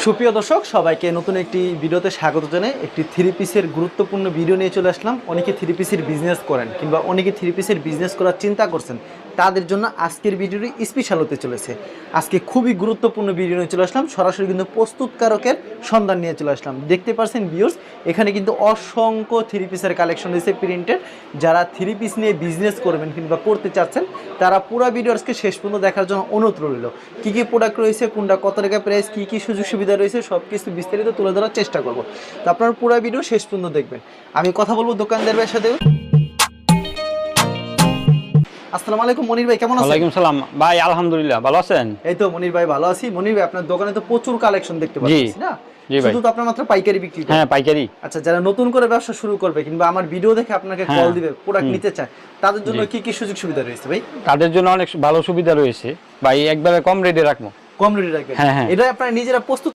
সুপ্রিয় দর্শক সবাইকে নতুন একটি ভিডিওতে স্বাগত জানাই। একটি থ্রি পিসের গুরুত্বপূর্ণ ভিডিও নিয়ে চলে আসলাম। অনেকে থ্রি পিসের বিজনেস করেন কিংবা অনেকে থ্রি পিসের বিজনেস করার চিন্তা করছেন, তাদের জন্য আজকের ভিডিওটি স্পেশাল হতে চলেছে। আজকে খুবই গুরুত্বপূর্ণ ভিডিও নিয়ে চলে আসলাম, সরাসরি কিন্তু প্রস্তুতকারকের সন্ধান নিয়ে চলে আসলাম। দেখতে পাচ্ছেন ভিউয়ার্স, এখানে কিন্তু অসংখ্য থ্রি পিসের কালেকশন রয়েছে প্রিন্টেড। যারা থ্রি পিস নিয়ে বিজনেস করবেন কিংবা করতে চাচ্ছেন তারা পুরো ভিডিওসকে শেষ পর্যন্ত দেখার জন্য অনুরোধ রইল। কী কী প্রোডাক্ট রয়েছে, কোনটা কত টাকা প্রাইস, কী কী সুযোগ সুবিধা রয়েছে, সব কিছু বিস্তারিত তুলে ধরার চেষ্টা করব। তো আপনার পুরো ভিডিও শেষ পর্যন্ত দেখবেন। আমি কথা বলবো দোকানদার ভাইয়ের সাথে। আসসালামু আলাইকুম মনির ভাই, কেমন আছেন? ওয়ালাইকুম সালাম ভাই, আলহামদুলিল্লাহ ভালো আছেন? এই তো মনির ভাই ভালো আছি। মনির ভাই, আপনার দোকানে তো প্রচুর কালেকশন দেখতে পাচ্ছি না? জি ভাই। শুধু তো আপনার মাত্র পাইকারি বিক্রি করেন? হ্যাঁ, পাইকারি। আচ্ছা, যারা নতুন করে ব্যবসা শুরু করবে কিংবা আমার ভিডিও দেখে আপনাকে কল দিবে, প্রোডাক্ট নিতে চায়, তাদের জন্য কি কি সুযোগ সুবিধা রয়েছে ভাই? তাদের জন্য অনেক ভালো সুবিধা রয়েছে ভাই, একবারে কম রেটে রাখবো। কম রেটে রাখবেন? হ্যাঁ হ্যাঁ, এটা আপনারা নিজেরা প্রস্তুত